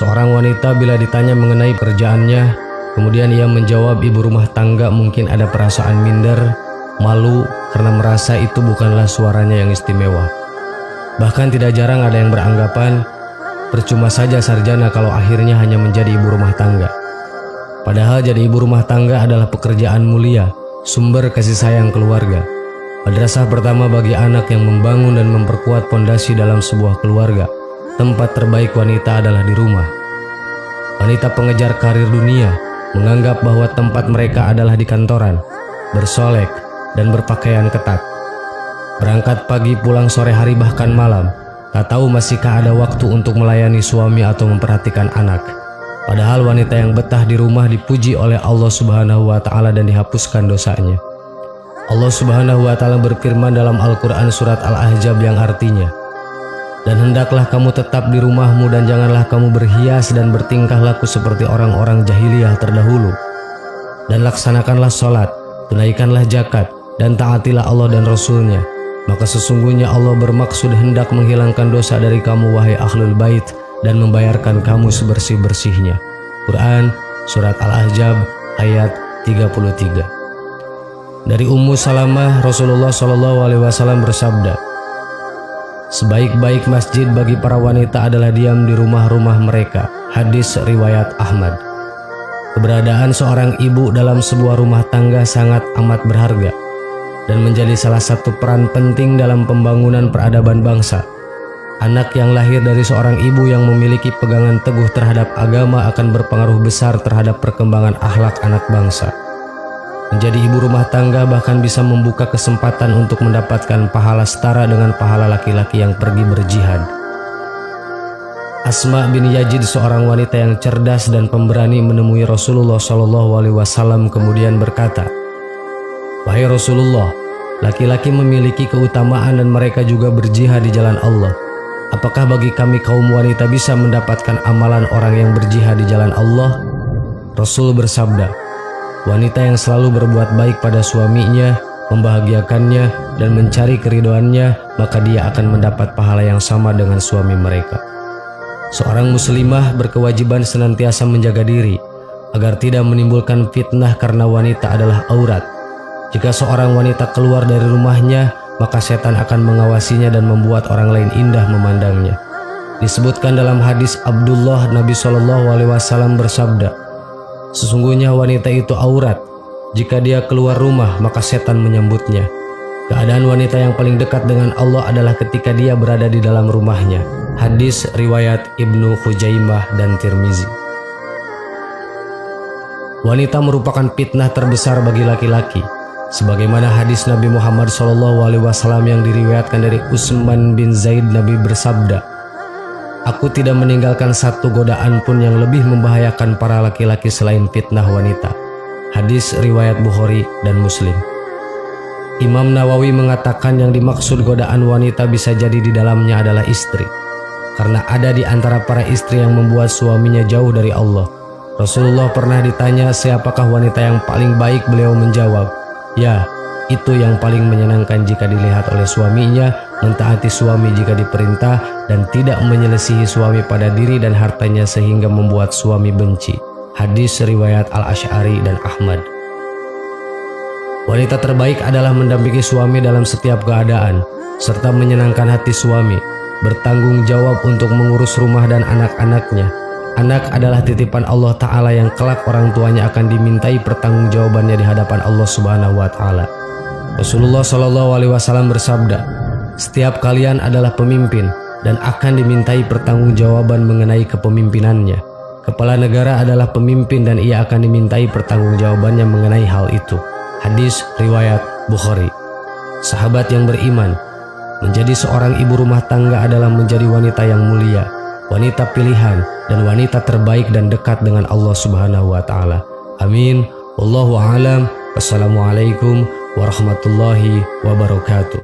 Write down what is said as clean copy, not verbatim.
Seorang wanita bila ditanya mengenai pekerjaannya, kemudian ia menjawab ibu rumah tangga, mungkin ada perasaan minder, malu karena merasa itu bukanlah suaranya yang istimewa. Bahkan tidak jarang ada yang beranggapan, percuma saja sarjana kalau akhirnya hanya menjadi ibu rumah tangga. Padahal jadi ibu rumah tangga adalah pekerjaan mulia, sumber kasih sayang keluarga. Madrasah pertama bagi anak yang membangun dan memperkuat pondasi dalam sebuah keluarga. Tempat terbaik wanita adalah di rumah. Wanita pengejar karir dunia menganggap bahwa tempat mereka adalah di kantoran, bersolek dan berpakaian ketat. Berangkat pagi, pulang sore hari bahkan malam. Tak tahu masihkah ada waktu untuk melayani suami atau memperhatikan anak. Padahal wanita yang betah di rumah dipuji oleh Allah Subhanahu wa Ta'ala dan dihapuskan dosanya. Allah Subhanahu wa Ta'ala berfirman dalam Al-Quran surat Al-Ahzab yang artinya, "Dan hendaklah kamu tetap di rumahmu dan janganlah kamu berhias dan bertingkah laku seperti orang-orang jahiliyah terdahulu. Dan laksanakanlah sholat, tunaikanlah zakat, dan taatilah Allah dan Rasulnya. Maka sesungguhnya Allah bermaksud hendak menghilangkan dosa dari kamu wahai ahlul bait dan membayarkan kamu sebersih-bersihnya." Quran surat Al-Ahzab ayat 33. Dari Ummu Salamah, Rasulullah SAW bersabda, "Sebaik-baik masjid bagi para wanita adalah diam di rumah-rumah mereka." Hadis riwayat Ahmad. Keberadaan seorang ibu dalam sebuah rumah tangga sangat amat berharga dan menjadi salah satu peran penting dalam pembangunan peradaban bangsa. Anak yang lahir dari seorang ibu yang memiliki pegangan teguh terhadap agama akan berpengaruh besar terhadap perkembangan akhlak anak bangsa. Menjadi ibu rumah tangga bahkan bisa membuka kesempatan untuk mendapatkan pahala setara dengan pahala laki-laki yang pergi berjihad. Asma bin Yazid, seorang wanita yang cerdas dan pemberani, menemui Rasulullah SAW kemudian berkata, "Wahai Rasulullah, laki-laki memiliki keutamaan dan mereka juga berjihad di jalan Allah. Apakah bagi kami kaum wanita bisa mendapatkan amalan orang yang berjihad di jalan Allah?" Rasul bersabda, "Wanita yang selalu berbuat baik pada suaminya, membahagiakannya, dan mencari keridhoannya, maka dia akan mendapat pahala yang sama dengan suami mereka." Seorang muslimah berkewajiban senantiasa menjaga diri agar tidak menimbulkan fitnah karena wanita adalah aurat. Jika seorang wanita keluar dari rumahnya, maka setan akan mengawasinya dan membuat orang lain indah memandangnya. Disebutkan dalam hadis Abdullah, Nabi SAW bersabda, "Sesungguhnya wanita itu aurat. Jika dia keluar rumah, maka setan menyambutnya. Keadaan wanita yang paling dekat dengan Allah adalah ketika dia berada di dalam rumahnya." Hadis riwayat Ibnu Khuzaimah dan Tirmizi. Wanita merupakan fitnah terbesar bagi laki-laki. Sebagaimana hadis Nabi Muhammad SAW yang diriwayatkan dari Utsman bin Zaid, Nabi bersabda, "Aku tidak meninggalkan satu godaan pun yang lebih membahayakan para laki-laki selain fitnah wanita." Hadis riwayat Bukhari dan Muslim. Imam Nawawi mengatakan yang dimaksud godaan wanita bisa jadi di dalamnya adalah istri, karena ada di antara para istri yang membuat suaminya jauh dari Allah. Rasulullah pernah ditanya siapakah wanita yang paling baik, beliau menjawab, "Ya, itu yang paling menyenangkan jika dilihat oleh suaminya, mentaati suami jika diperintah, dan tidak menyelisihi suami pada diri dan hartanya sehingga membuat suami benci." Hadis riwayat Al-Asy'ari dan Ahmad. Wanita terbaik adalah mendampingi suami dalam setiap keadaan, serta menyenangkan hati suami, bertanggung jawab untuk mengurus rumah dan anak-anaknya. Anak adalah titipan Allah Ta'ala yang kelak orang tuanya akan dimintai pertanggungjawabannya di hadapan Allah Subhanahu wa Ta'ala. Rasulullah SAW bersabda, "Setiap kalian adalah pemimpin dan akan dimintai pertanggungjawaban mengenai kepemimpinannya. Kepala negara adalah pemimpin dan ia akan dimintai pertanggungjawabannya mengenai hal itu." Hadis riwayat Bukhari. Sahabat yang beriman, menjadi seorang ibu rumah tangga adalah menjadi wanita yang mulia, wanita pilihan, dan wanita terbaik dan dekat dengan Allah Subhanahu wa Ta'ala. Amin. Wallahu a'lam. Wassalamualaikum warahmatullahi wabarakatuh.